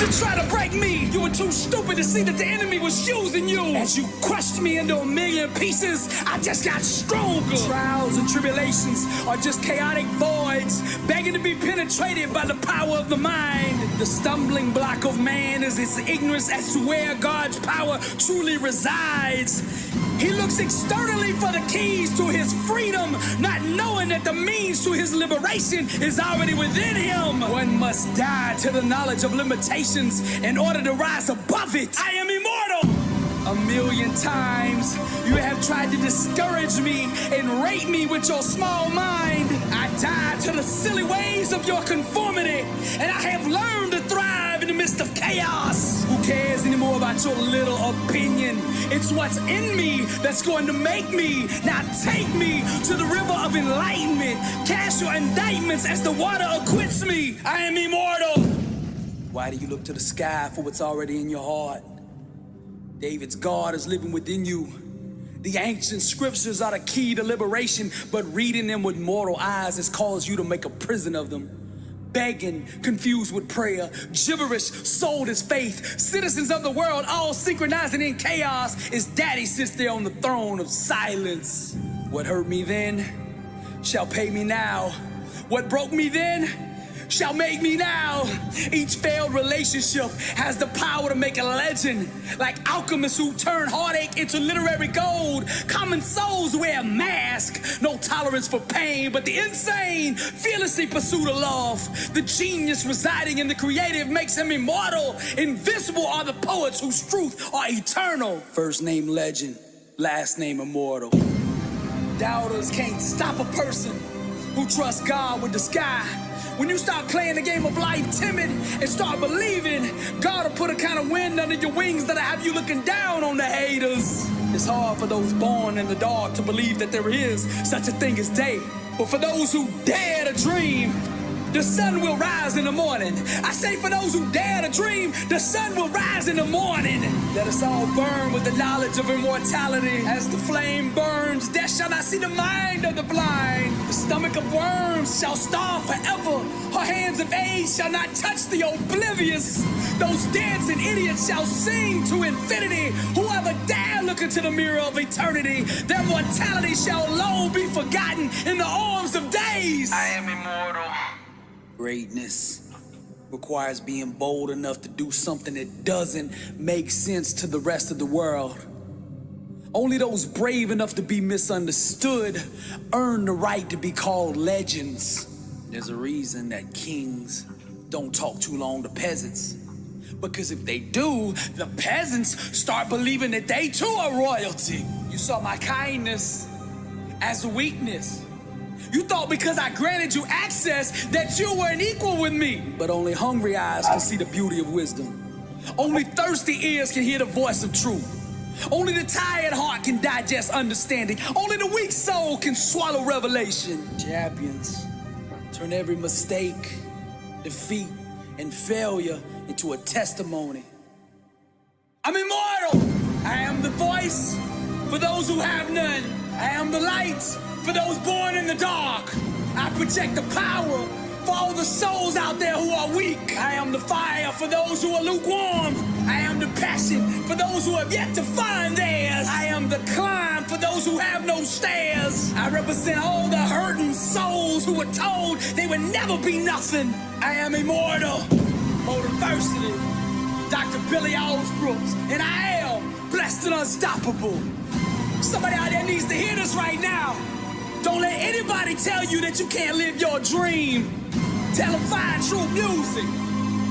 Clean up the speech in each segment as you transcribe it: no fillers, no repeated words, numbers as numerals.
to try to break me. You were too stupid to see that the enemy was using you. As you crushed me into a million pieces, I just got stronger. Trials and tribulations are just chaotic voids, begging to be penetrated by the power of the mind. The stumbling block of man is its ignorance as to where God's power truly resides. He looks externally for the keys to his freedom, not knowing that the means to his liberation is already within him. One must die to the knowledge of limitations in order to rise above it. I am immortal. A million times you have tried to discourage me and rate me with your small mind. I died to the silly ways of your conformity, and I have learned to thrive in the midst of chaos. Who cares anymore about your little opinion? It's what's in me that's going to make me. Now take me to the river of enlightenment. Cast your indictments as the water acquits me. I am immortal. Why do you look to the sky for what's already in your heart? David's God is living within you. The ancient scriptures are the key to liberation, but reading them with mortal eyes has caused you to make a prison of them. Begging, confused with prayer, gibberish, sold as faith. Citizens of the world all synchronizing in chaos as daddy sits there on the throne of silence. What hurt me then shall pay me now. What broke me then shall make me now. Each failed relationship has the power to make a legend. Like alchemists who turn heartache into literary gold. Common souls wear a mask. No tolerance for pain, but the insane fearlessly pursue the love. The genius residing in the creative makes him immortal. Invincible are the poets whose truth are eternal. First name legend, last name immortal. Doubters can't stop a person who trusts God with the sky. When you start playing the game of life timid and start believing, God will put a kind of wind under your wings that'll have you looking down on the haters. It's hard for those born in the dark to believe that there is such a thing as day. But for those who dare to dream, the sun will rise in the morning. I say for those who dare to dream, the sun will rise in the morning. Let us all burn with the knowledge of immortality. As the flame burns, death shall not see the mind of the blind. The stomach of worms shall starve forever. Her hands of age shall not touch the oblivious. Those dancing idiots shall sing to infinity. Whoever dare look into the mirror of eternity, their mortality shall alone be forgotten in the arms of days. I am immortal. Greatness requires being bold enough to do something that doesn't make sense to the rest of the world. Only those brave enough to be misunderstood earn the right to be called legends. There's a reason that kings don't talk too long to peasants. Because if they do, the peasants start believing that they too are royalty. You saw my kindness as a weakness. You thought because I granted you access that you were an equal with me. But only hungry eyes can see the beauty of wisdom. Only thirsty ears can hear the voice of truth. Only the tired heart can digest understanding. Only the weak soul can swallow revelation. Champions turn every mistake, defeat, and failure into a testimony. I'm immortal. I am the voice for those who have none. I am the light for those born in the dark. I project the power for all the souls out there who are weak. I am the fire for those who are lukewarm. I am the passion for those who have yet to find theirs. I am the climb for those who have no stairs. I represent all the hurting souls who were told they would never be nothing. I am immortal. Motiversity, Dr. Billy Alsbrooks, and I am blessed and unstoppable. Somebody out there needs to hear this right now. Don't let anybody tell you that you can't live your dream. Tell them find true music.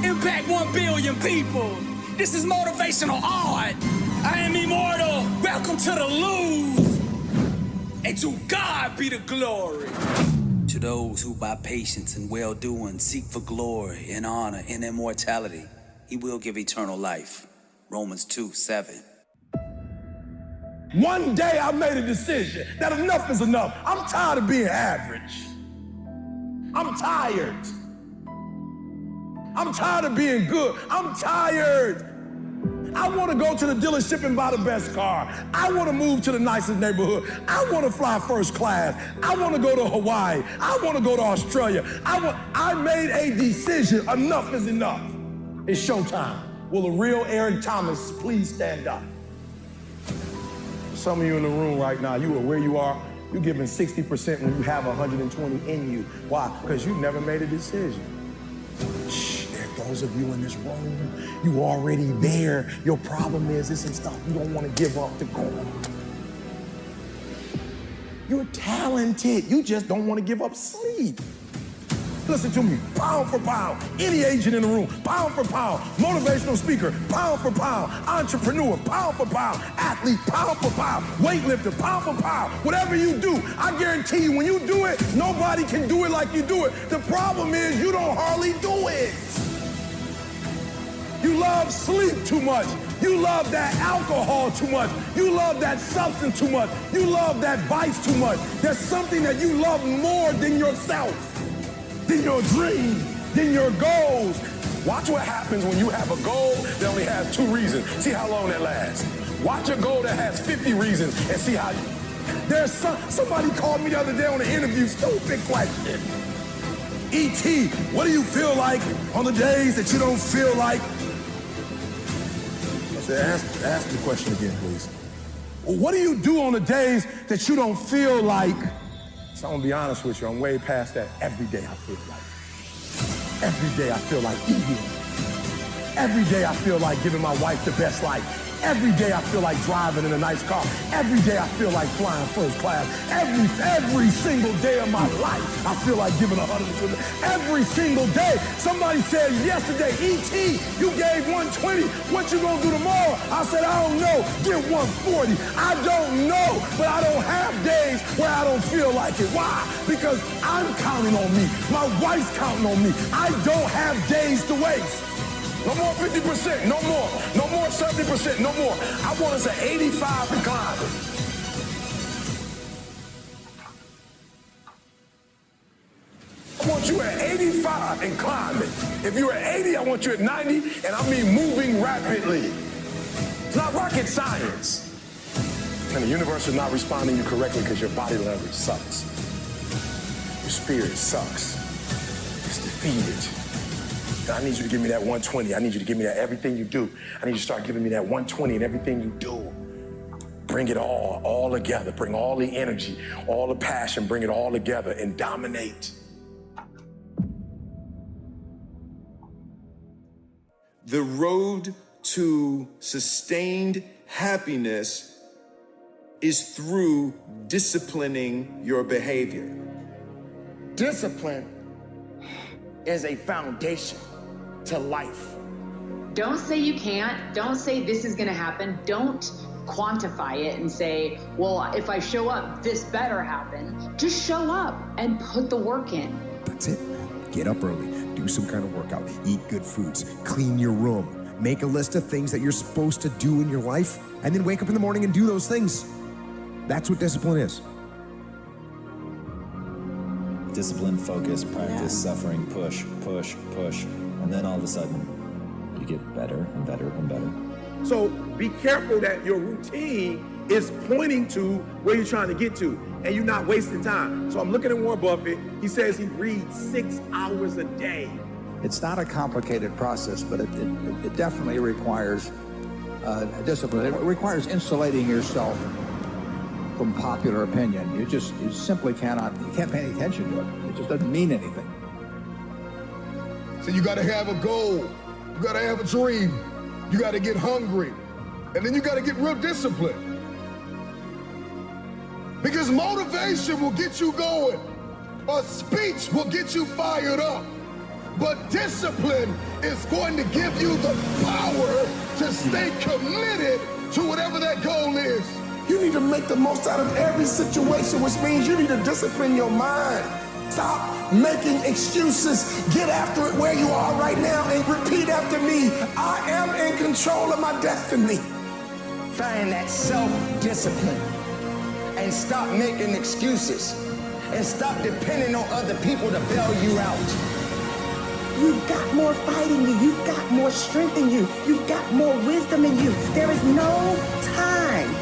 Impact 1 billion people. This is motivational art. I am immortal. Welcome to the Louvre. And to God be the glory. To those who by patience and well-doing seek for glory and honor and immortality, he will give eternal life. Romans 2:7. One day I made a decision that enough is enough. I'm tired of being average. I'm tired. I'm tired of being good. I'm tired. I want to go to the dealership and buy the best car. I want to move to the nicest neighborhood. I want to fly first class. I want to go to Hawaii. I want to go to Australia. I made a decision. Enough is enough. It's showtime. Will a real Eric Thomas please stand up? Some of you in the room right now, you are where you are. You're giving 60% when you have 120 in you. Why? Because you never made a decision. Shh, there are those of you in this room, you already there. Your problem is this and stuff you don't want to give up to go on. You're talented. You just don't want to give up sleep. Listen to me, pound for pound, any agent in the room, pound for pound, motivational speaker, pound for pound, entrepreneur, pound for pound, athlete, pound for pound, weightlifter, pound for pound, whatever you do, I guarantee you when you do it, nobody can do it like you do it. The problem is you don't hardly do it. You love sleep too much. You love that alcohol too much. You love that substance too much. You love that vice too much. There's something that you love more than yourself, than your dream, than your goals. Watch what happens when you have a goal that only has 2 reasons. See how long that lasts. Watch a goal that has 50 reasons and see how. There's somebody called me the other day on an interview, stupid question. E.T., what do you feel like on the days that you don't feel like? I said, ask the question again, please. What do you do on the days that you don't feel like? So I'm gonna be honest with you, I'm way past that. Every day I feel like. Every day I feel like eating. Every day I feel like giving my wife the best life. Every day I feel like driving in a nice car. Every day I feel like flying first class. Every single day of my life, I feel like giving 100%. Every single day. Somebody said yesterday, E.T., you gave 120. What you gonna do tomorrow? I said, I don't know. Give 140. I don't know, but I don't have days where I don't feel like it. Why? Because I'm counting on me. My wife's counting on me. I don't have days to waste. No more 50%, no more. No more 70%, no more. I want us at 85 and climbing. I want you at 85 and climbing. If you're at 80, I want you at 90, and I mean moving rapidly. It's not rocket science. And the universe is not responding to you correctly because your body language sucks. Your spirit sucks. It's defeated. I need you to give me that 120. I need you to give me that everything you do. I need you to start giving me that 120 and everything you do. Bring it all together. Bring all the energy, all the passion, bring it all together and dominate. The road to sustained happiness is through disciplining your behavior. Discipline is a foundation to life. Don't say you can't. Don't say this is going to happen. Don't quantify it and say, well, if I show up, this better happen. Just show up and put the work in. That's it, man. Get up early, do some kind of workout, eat good foods, clean your room, make a list of things that you're supposed to do in your life, and then wake up in the morning and do those things. That's what discipline is. Discipline, focus, practice, suffering, push, push, push. And then all of a sudden, you get better and better and better. So be careful that your routine is pointing to where you're trying to get to and you're not wasting time. So I'm looking at Warren Buffett. He says he reads 6 hours a day. It's not a complicated process, but it definitely requires discipline. It requires insulating yourself from popular opinion. You simply cannot, you can't pay any attention to it. It just doesn't mean anything. So you gotta have a goal. You gotta have a dream. You gotta get hungry. And then you gotta get real disciplined. Because motivation will get you going. A speech will get you fired up. But discipline is going to give you the power to stay committed to whatever that goal is. You need to make the most out of every situation, which means you need to discipline your mind. Stop making excuses. Get after it where you are right now and repeat after me. I am in control of my destiny. Find that self-discipline and stop making excuses and stop depending on other people to bail you out. You've got more fight in you. You've got more strength in you. You've got more wisdom in you. There is no time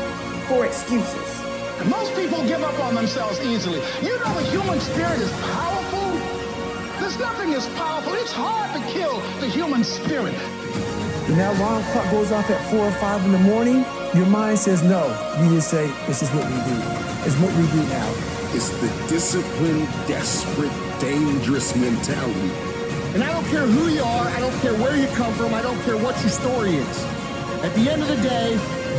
for excuses. Most people give up on themselves easily. You know the human spirit is powerful. This Nothing is powerful. It's hard to kill the human spirit. When that alarm clock goes off at 4 or 5 in the morning, your mind says no. You just say, this is what we do. It's what we do now. It's the disciplined, desperate, dangerous mentality. And I don't care who you are, I don't care where you come from, I don't care what your story is. At the end of the day,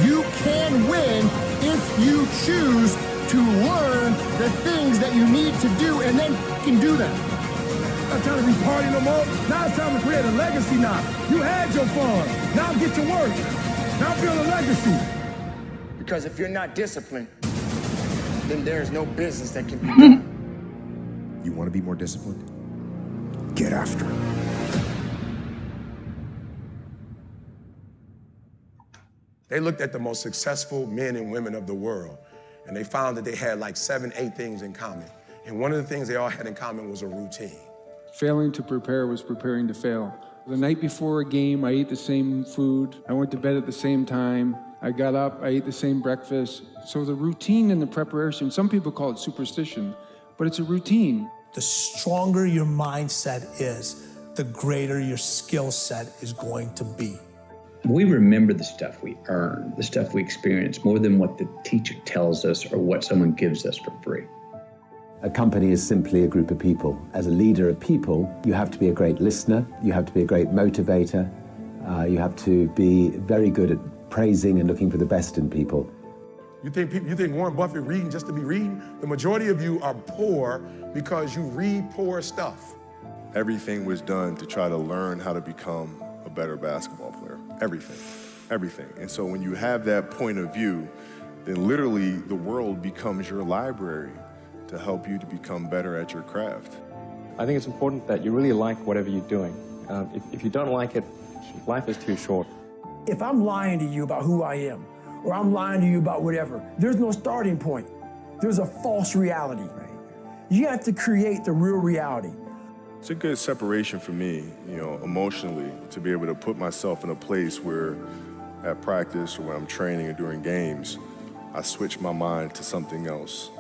you can win if you choose to learn the things that you need to do and then you can do them. Not trying to be party no more. Now it's time to create a legacy now. You had your fun. Now get to work. Now build a legacy. Because if you're not disciplined, then there's no business that can be done. You want to be more disciplined? Get after it. They looked at the most successful men and women of the world, and they found that they had like 7, 8 things in common. And one of the things they all had in common was a routine. Failing to prepare was preparing to fail. The night before a game, I ate the same food. I went to bed at the same time. I got up, I ate the same breakfast. So the routine and the preparation, some people call it superstition, but it's a routine. The stronger your mindset is, the greater your skill set is going to be. We remember the stuff we earn, the stuff we experience, more than what the teacher tells us or what someone gives us for free. A company is simply a group of people. As a leader of people, you have to be a great listener, you have to be a great motivator, you have to be very good at praising and looking for the best in people. You think Warren Buffett reading just to be reading? The majority of you are poor because you read poor stuff. Everything was done to try to learn how to become a better basketball player. Everything. And so when you have that point of view, then literally the world becomes your library to help you to become better at your craft. I think it's important that you really like whatever you're doing. If you don't like it, life is too short. If I'm lying to you about who I am, or I'm lying to you about whatever, there's no starting point. There's a false reality. You have to create the real reality. It's a good separation for me, emotionally, to be able to put myself in a place where at practice or when I'm training or during games, I switch my mind to something else.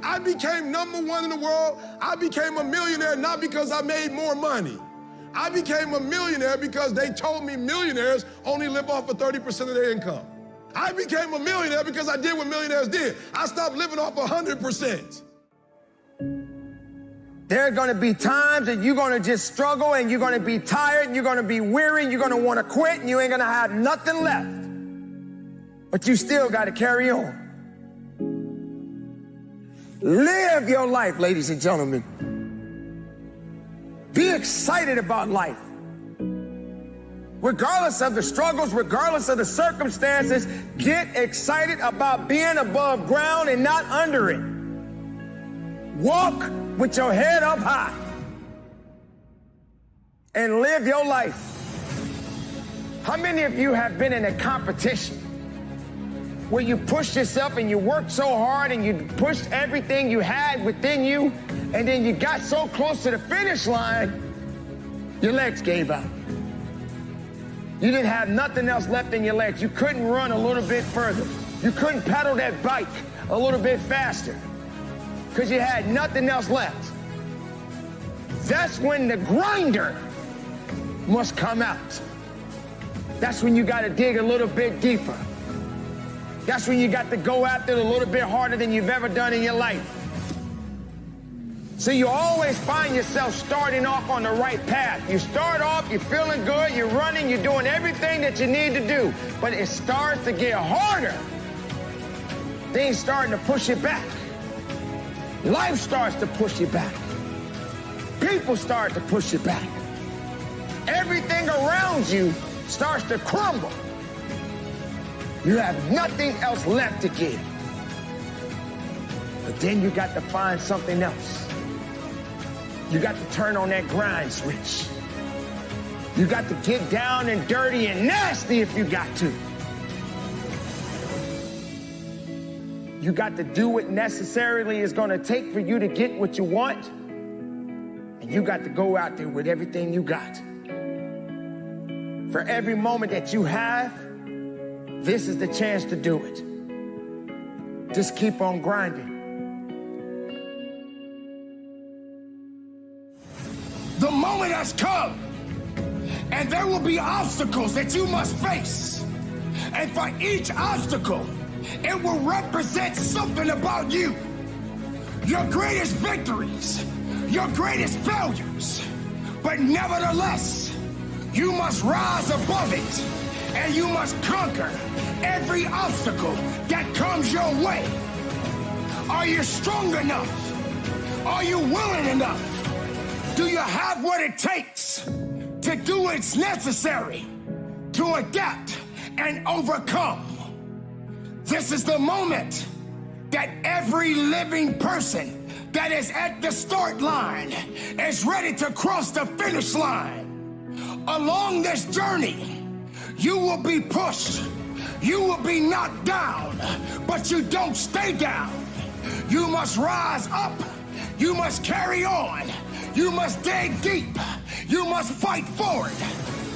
I became #1 in the world. I became a millionaire not because I made more money. I became a millionaire because they told me millionaires only live off of 30% of their income. I became a millionaire because I did what millionaires did. I stopped living off 100%. There are going to be times that you're going to just struggle and you're going to be tired and you're going to be weary and you're going to want to quit and you ain't going to have nothing left. But you still got to carry on. Live your life, ladies and gentlemen. Be excited about life. Regardless of the struggles, regardless of the circumstances, get excited about being above ground and not under it. Walk with your head up high and live your life. How many of you have been in a competition where you pushed yourself and you worked so hard and you pushed everything you had within you, and then you got so close to the finish line, your legs gave out. You didn't have nothing else left in your legs. You couldn't run a little bit further. You couldn't pedal that bike a little bit faster because you had nothing else left. That's when the grinder must come out. That's when you got to dig a little bit deeper. That's when you got to go after it a little bit harder than you've ever done in your life. So you always find yourself starting off on the right path. You start off, you're feeling good, you're running, you're doing everything that you need to do. But it starts to get harder. Things starting to push you back. Life starts to push you back. People start to push you back. Everything around you starts to crumble. You have nothing else left to give. But then you got to find something else. You got to turn on that grind switch. You got to get down and dirty and nasty if you got to. You got to do what necessarily is going to take for you to get what you want. And you got to go out there with everything you got. For every moment that you have, this is the chance to do it. Just keep on grinding. The moment has come, and there will be obstacles that you must face. And for each obstacle, it will represent something about you. Your greatest victories, your greatest failures. But nevertheless, you must rise above it, and you must conquer every obstacle that comes your way. Are you strong enough? Are you willing enough? Do you have what it takes to do what's necessary to adapt and overcome? This is the moment that every living person that is at the start line is ready to cross the finish line. Along this journey, you will be pushed, you will be knocked down, but you don't stay down. You must rise up, you must carry on, you must dig deep, you must fight forward.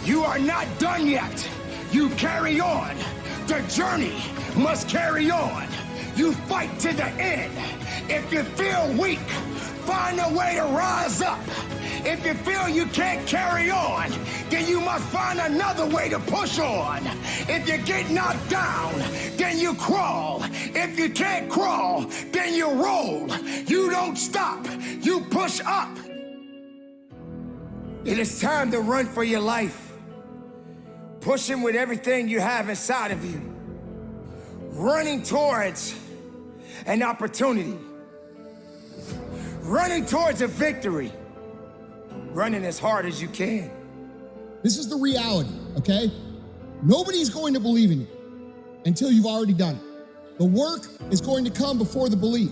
You are not done yet, you carry on. The journey must carry on. You fight to the end. If you feel weak, find a way to rise up. If you feel you can't carry on, then you must find another way to push on. If you get knocked down, then you crawl. If you can't crawl, then you roll. You don't stop, you push up. It is time to run for your life. Pushing with everything you have inside of you. Running towards an opportunity. Running towards a victory. Running as hard as you can. This is the reality, okay? Nobody's going to believe in you until you've already done it. The work is going to come before the belief.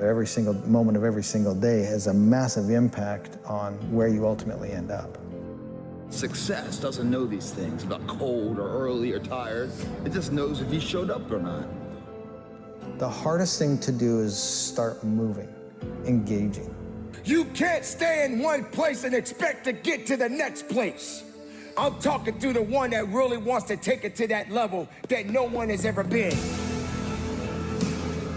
Every single moment of every single day has a massive impact on where you ultimately end up. Success doesn't know these things about cold or early or tired. It just knows if you showed up or not. The hardest thing to do is start moving, engaging. You can't stay in one place and expect to get to the next place. I'm talking to the one that really wants to take it to that level that no one has ever been.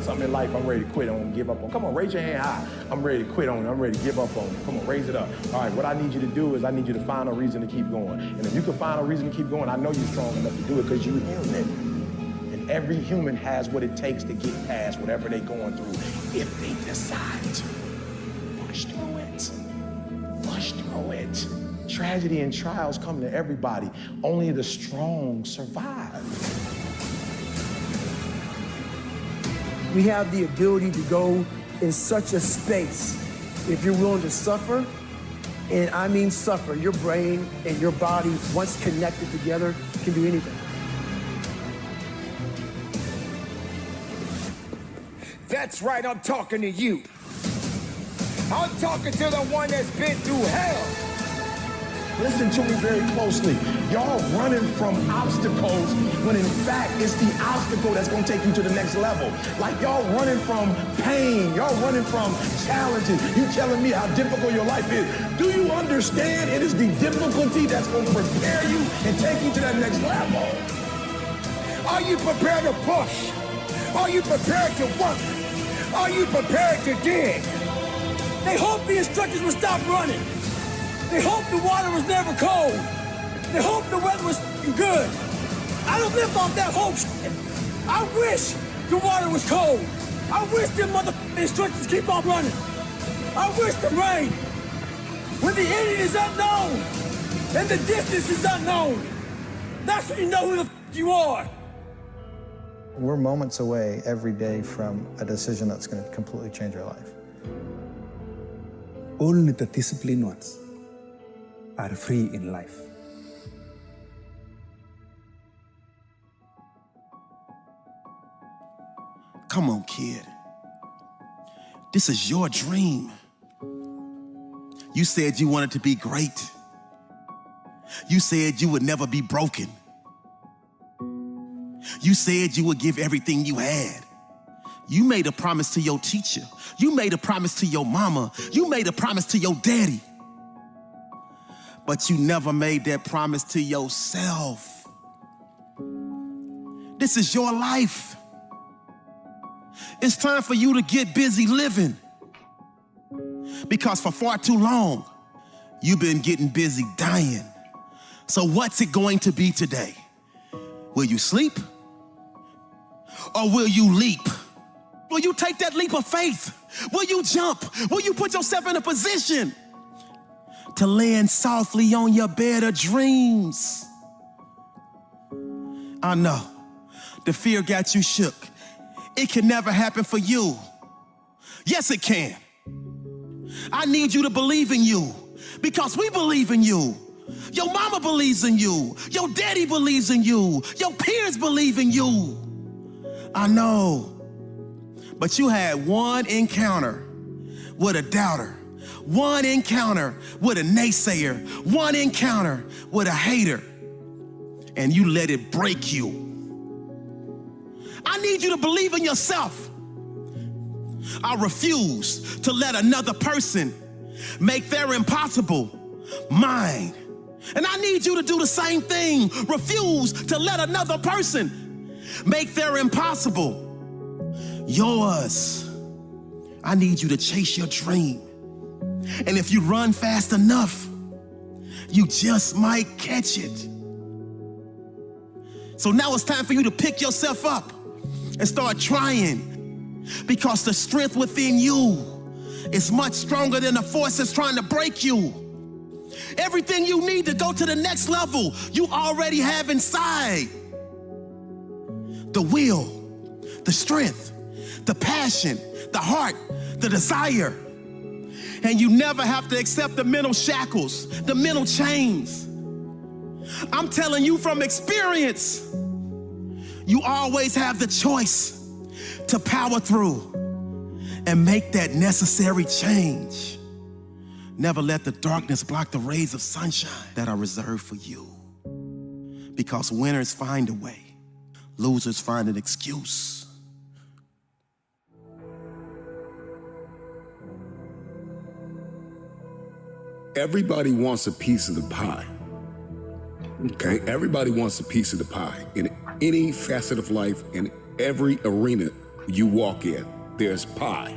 Something in life I'm ready to quit on, give up on. Come on, raise your hand high. I'm ready to quit on it. I'm ready to give up on it. Come on, raise it up. All right, what I need you to do is I need you to find a reason to keep going. And if you can find a reason to keep going, I know you're strong enough to do it because you're human. And every human has what it takes to get past whatever they're going through if they decide to. Push through it. Push through it. Tragedy and trials come to everybody. Only the strong survive. We have the ability to go in such a space if you're willing to suffer, and I mean suffer. Your brain and your body, once connected together, can do anything. That's right, I'm talking to you. I'm talking to the one that's been through hell. Listen to me very closely. Y'all running from obstacles when in fact it's the obstacle that's gonna take you to the next level. Like y'all running from pain, y'all running from challenges. You telling me how difficult your life is. Do you understand it is the difficulty that's gonna prepare you and take you to that next level? Are you prepared to push? Are you prepared to work? Are you prepared to dig? They hoped the instructors would stop running. They hoped the water was never cold. They hoped the weather was good. I don't live off that hope shit. I wish the water was cold. I wish them motherfucking instructors keep on running. I wish the rain. When the ending is unknown and the distance is unknown, that's when you know who the you are. We're moments away every day from a decision that's going to completely change our life. Only the disciplined ones are free in life. Come on, kid. This is your dream. You said you wanted to be great. You said you would never be broken. You said you would give everything you had. You made a promise to your teacher. You made a promise to your mama. You made a promise to your daddy. But you never made that promise to yourself. This is your life. It's time for you to get busy living. Because for far too long, You've been getting busy dying. So what's it going to be today? Will you sleep? Or will you leap? Will you take that leap of faith? Will you jump? Will you put yourself in a position to land softly on your bed of dreams? I know, the fear got you shook. It can never happen for you. Yes, it can. I need you to believe in you because we believe in you. Your mama believes in you. Your daddy believes in you. Your peers believe in you. I know. But you had one encounter with a doubter, one encounter with a naysayer, one encounter with a hater, and you let it break you. I need you to believe in yourself. I refuse to let another person make their impossible mine. And I need you to do the same thing. Refuse to let another person make their impossible yours. I need you to chase your dream. And if you run fast enough, you just might catch it. So now it's time for you to pick yourself up and start trying, because the strength within you is much stronger than the force that's trying to break you. Everything you need to go to the next level, you already have inside. The will, the strength, the passion, the heart, the desire. And you never have to accept the mental shackles, the mental chains. I'm telling you from experience, you always have the choice to power through and make that necessary change. Never let the darkness block the rays of sunshine that are reserved for you. Because winners find a way, losers find an excuse. Everybody wants a piece of the pie. Okay? Everybody wants a piece of the pie. In any facet of life, in every arena you walk in, there's pie.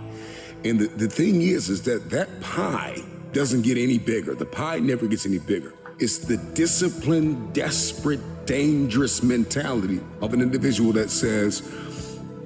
And the thing is that pie doesn't get any bigger. The pie never gets any bigger. It's the disciplined, desperate, dangerous mentality of an individual that says,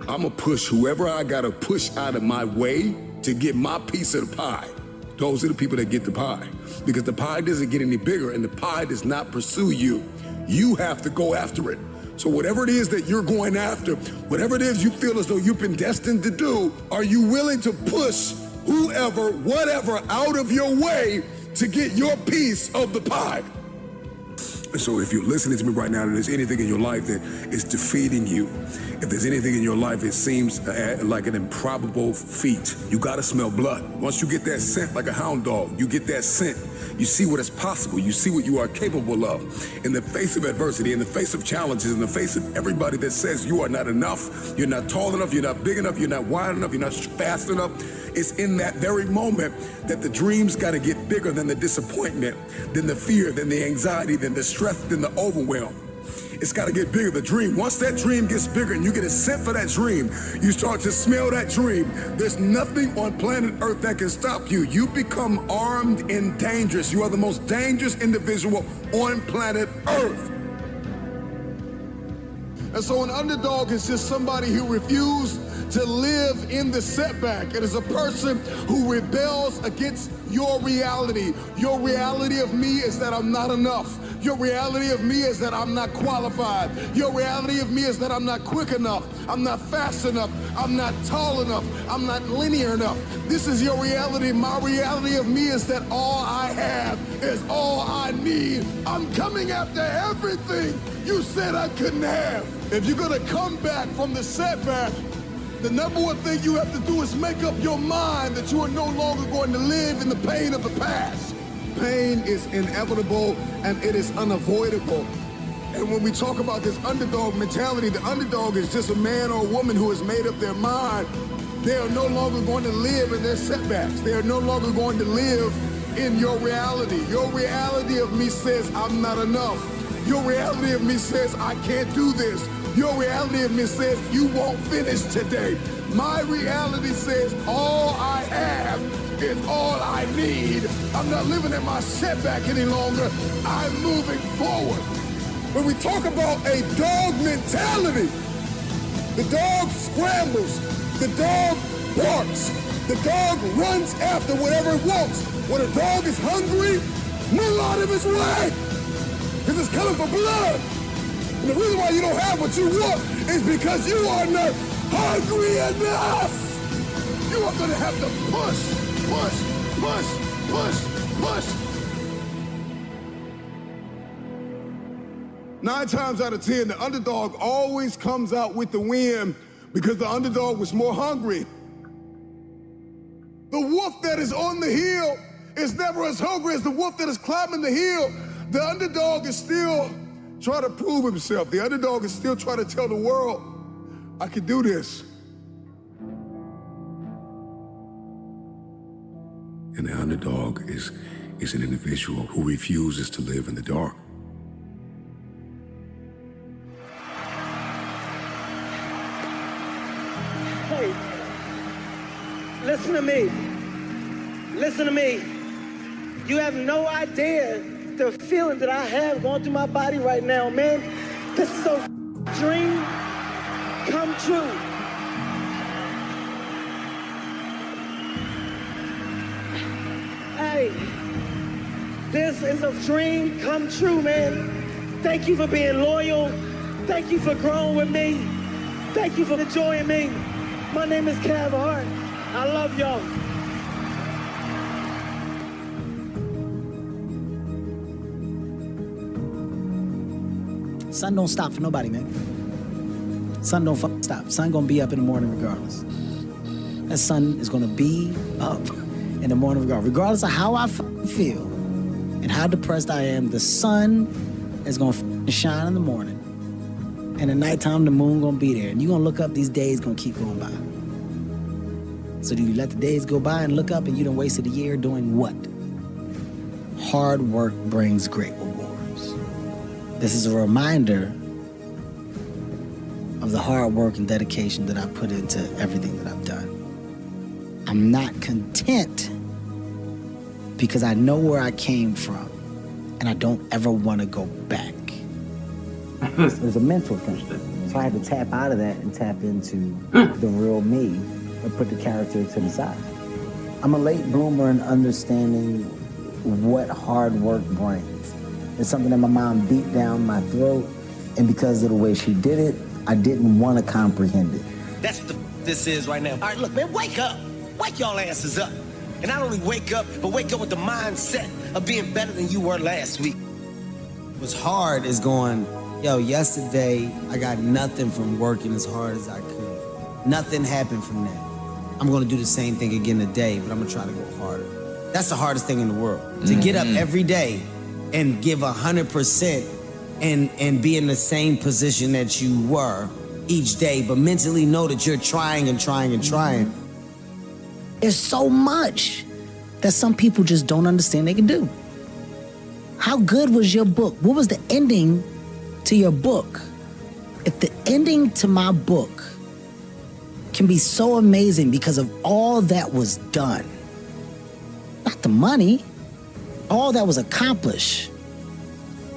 I'm gonna push whoever I gotta push out of my way to get my piece of the pie. Those are the people that get the pie. Because the pie doesn't get any bigger and the pie does not pursue you. You have to go after it. So whatever it is that you're going after, whatever it is you feel as though you've been destined to do, are you willing to push whoever, whatever out of your way to get your piece of the pie? So if you're listening to me right now and there's anything in your life that is defeating you, if there's anything in your life it seems like an improbable feat, you gotta smell blood. Once you get that scent like a hound dog, you get that scent, you see what is possible, you see what you are capable of. In the face of adversity, in the face of challenges, in the face of everybody that says you are not enough, you're not tall enough, you're not big enough, you're not wide enough, you're not fast enough, it's in that very moment that the dreams gotta get bigger than the disappointment, than the fear, than the anxiety, than the stress, than the overwhelm. It's got to get bigger, the dream. Once that dream gets bigger and you get a scent for that dream, you start to smell that dream. There's nothing on planet Earth that can stop you. You become armed and dangerous. You are the most dangerous individual on planet Earth. And so an underdog is just somebody who refused to live in the setback. It is a person who rebels against your reality. Your reality of me is that I'm not enough. Your reality of me is that I'm not qualified. Your reality of me is that I'm not quick enough. I'm not fast enough. I'm not tall enough. I'm not linear enough. This is your reality. My reality of me is that all I have is all I need. I'm coming after everything you said I couldn't have. If you're gonna come back from the setback, the number one thing you have to do is make up your mind that you are no longer going to live in the pain of the past. Pain is inevitable and it is unavoidable. And when we talk about this underdog mentality, the underdog is just a man or a woman who has made up their mind. They are no longer going to live in their setbacks. They are no longer going to live in your reality. Your reality of me says I'm not enough. Your reality of me says I can't do this. Your reality of me says you won't finish today. My reality says all I have is all I need. I'm not living in my setback any longer. I'm moving forward. When we talk about a dog mentality, the dog scrambles, the dog barks, the dog runs after whatever it wants. When a dog is hungry, move out of his way, because it's coming for blood. And the reason why you don't have what you want is because you are not hungry enough. You are gonna have to push, push, push, push, push. 9 times out of 10, the underdog always comes out with the win because the underdog was more hungry. The wolf that is on the hill is never as hungry as the wolf that is climbing the hill. The underdog is still trying to prove himself. The underdog is still trying to tell the world, I can do this. And the underdog is an individual who refuses to live in the dark. Hey, listen to me. Listen to me. You have no idea the feeling that I have going through my body right now, man. This is a dream come true. Hey, this is a dream come true, man. Thank you for being loyal. Thank you for growing with me. Thank you for enjoying me. My name is Cav Hart. I love y'all. Sun don't stop for nobody, man. Sun don't fucking stop. Sun gonna be up in the morning regardless. That sun is gonna be up in the morning regardless of how I feel and how depressed I am. The sun is gonna shine in the morning, and at nighttime the moon gonna be there. And you gonna look up, these days gonna keep going by. So do you let the days go by and look up and you done wasted a year doing what? Hard work brings great rewards. This is a reminder of the hard work and dedication that I put into everything that I've done. I'm not content because I know where I came from and I don't ever want to go back. There's a mental thing. So I had to tap out of that and tap into the real me and put the character to the side. I'm a late bloomer in understanding what hard work brings. It's something that my mom beat down my throat, and because of the way she did it, I didn't want to comprehend it. That's what this is right now. All right, look, man, wake up. Wake y'all asses up. And not only wake up, but wake up with the mindset of being better than you were last week. What's hard is going, yo, yesterday I got nothing from working as hard as I could. Nothing happened from that. I'm gonna do the same thing again today, but I'm gonna try to go harder. That's the hardest thing in the world. To get up every day and give 100% and be in the same position that you were each day, but mentally know that you're trying and trying and trying. There's so much that some people just don't understand they can do. How good was your book? What was the ending to your book? If the ending to my book can be so amazing because of all that was done, not the money, all that was accomplished.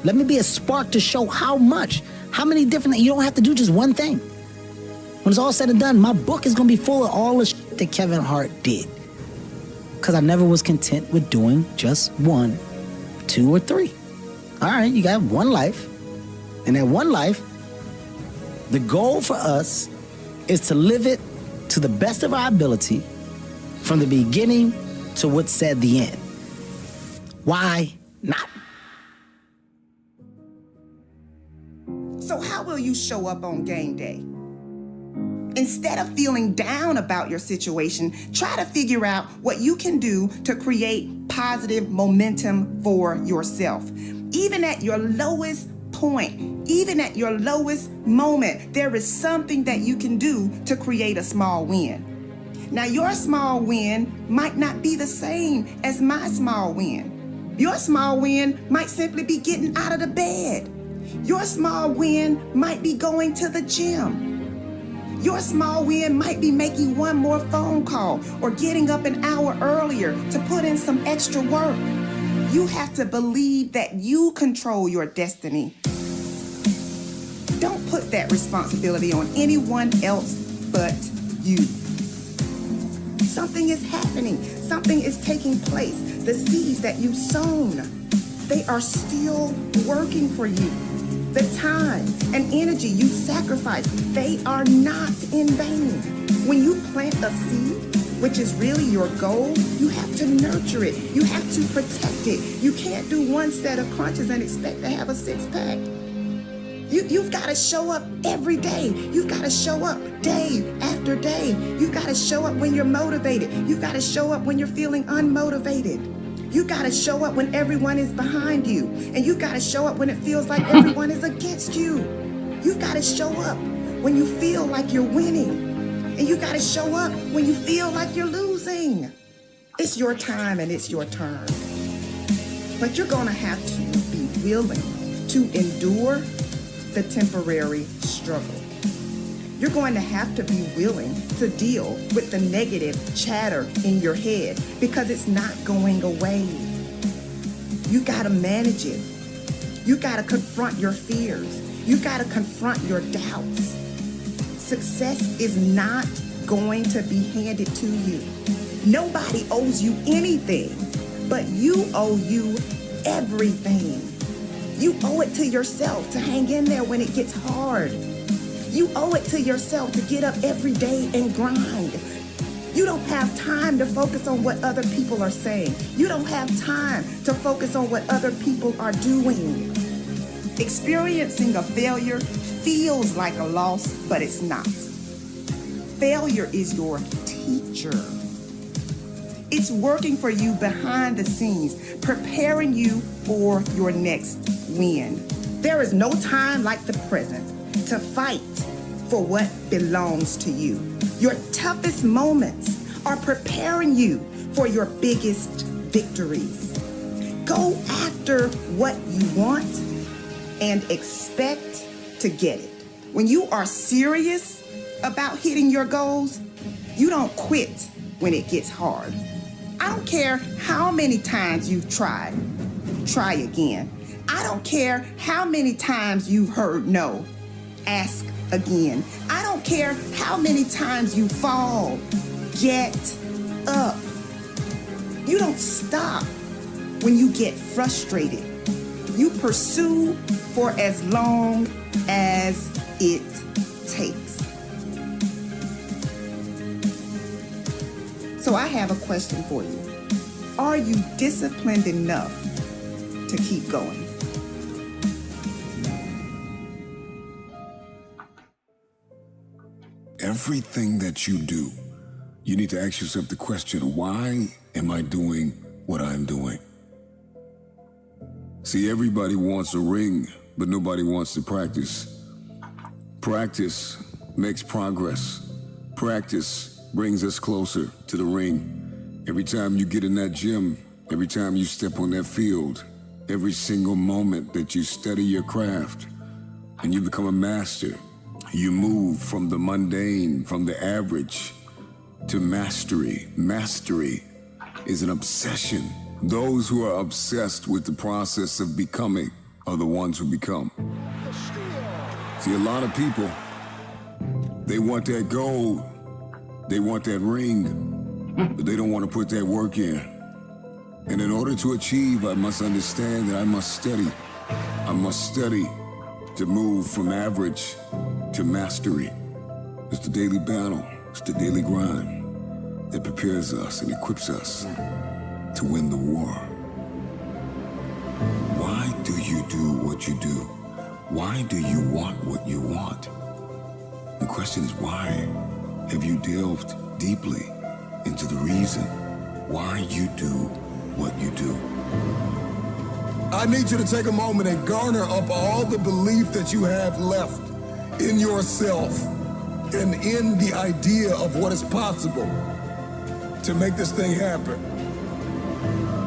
Let me be a spark to show how much, how many different, you don't have to do just one thing. When it's all said and done, my book is gonna be full of all the shit that Kevin Hart did. Because I never was content with doing just 1, 2, or 3. All right, you got one life. And that one life, the goal for us is to live it to the best of our ability from the beginning to what's said the end. Why not? So how will you show up on game day? Instead of feeling down about your situation, try to figure out what you can do to create positive momentum for yourself. Even at your lowest point, even at your lowest moment, there is something that you can do to create a small win. Now, your small win might not be the same as my small win. Your small win might simply be getting out of the bed. Your small win might be going to the gym. Your small win might be making one more phone call or getting up an hour earlier to put in some extra work. You have to believe that you control your destiny. Don't put that responsibility on anyone else but you. Something is happening. Something is taking place. The seeds that you've sown, they are still working for you. The time and energy you sacrifice, they are not in vain. When you plant a seed, which is really your goal, you have to nurture it. You have to protect it. You can't do one set of crunches and expect to have a six-pack. You've got to show up every day. You've got to show up day after day. You've got to show up when you're motivated. You've got to show up when you're feeling unmotivated. You got to show up when everyone is behind you. And you got to show up when it feels like everyone is against you. You've got to show up when you feel like you're winning. And you got to show up when you feel like you're losing. It's your time and it's your turn. But you're going to have to be willing to endure the temporary struggle. You're going to have to be willing to deal with the negative chatter in your head because it's not going away. You gotta manage it. You gotta confront your fears. You gotta confront your doubts. Success is not going to be handed to you. Nobody owes you anything, but you owe you everything. You owe it to yourself to hang in there when it gets hard. You owe it to yourself to get up every day and grind. You don't have time to focus on what other people are saying. You don't have time to focus on what other people are doing. Experiencing a failure feels like a loss, but it's not. Failure is your teacher. It's working for you behind the scenes, preparing you for your next win. There is no time like the present to fight for what belongs to you. Your toughest moments are preparing you for your biggest victories. Go after what you want and expect to get it. When you are serious about hitting your goals, you don't quit when it gets hard. I don't care how many times you've tried, try again. I don't care how many times you've heard no, ask again. I don't care how many times you fall, get up. You don't stop when you get frustrated. You pursue for as long as it takes. So I have a question for you. Are you disciplined enough to keep going? Everything that you do, you need to ask yourself the question, why am I doing what I'm doing? See, everybody wants a ring, but nobody wants to practice. Practice makes progress. Practice brings us closer to the ring. Every time you get in that gym, every time you step on that field, every single moment that you study your craft and you become a master, you move from the mundane, from the average, to mastery. Mastery is an obsession. Those who are obsessed with the process of becoming are the ones who become. See, a lot of people, they want that gold, they want that ring, but they don't want to put that work in. And in order to achieve, I must understand that I must study. I must study to move from average to mastery. It's the daily battle, it's the daily grind that prepares us and equips us to win the war. Why do you do what you do? Why do you want what you want? The question is why? Have you delved deeply into the reason why you do what you do? I need you to take a moment and garner up all the belief that you have left in yourself and in the idea of what is possible to make this thing happen.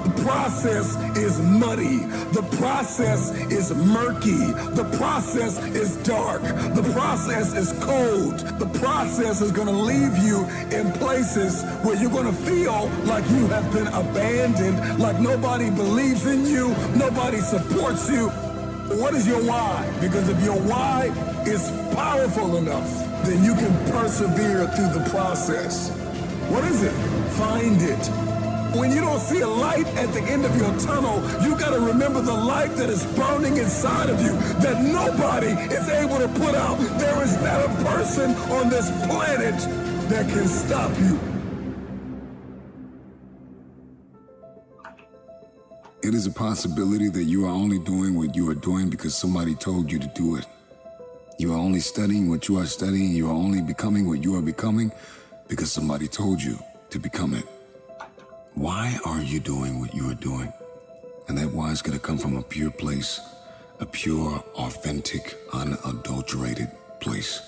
The process is muddy. The process is murky. The process is dark. The process is cold. The process is going to leave you in places where you're going to feel like you have been abandoned, like nobody believes in you, nobody supports you. What is your why? Because if your why is powerful enough, then you can persevere through the process. What is it? Find it. When you don't see a light at the end of your tunnel, you got to remember the light that is burning inside of you that nobody is able to put out. There is not a person on this planet that can stop you. It is a possibility that you are only doing what you are doing because somebody told you to do it. You are only studying what you are studying. You are only becoming what you are becoming because somebody told you to become it. Why are you doing what you are doing? And that why is going to come from a pure place, a pure, authentic, unadulterated place.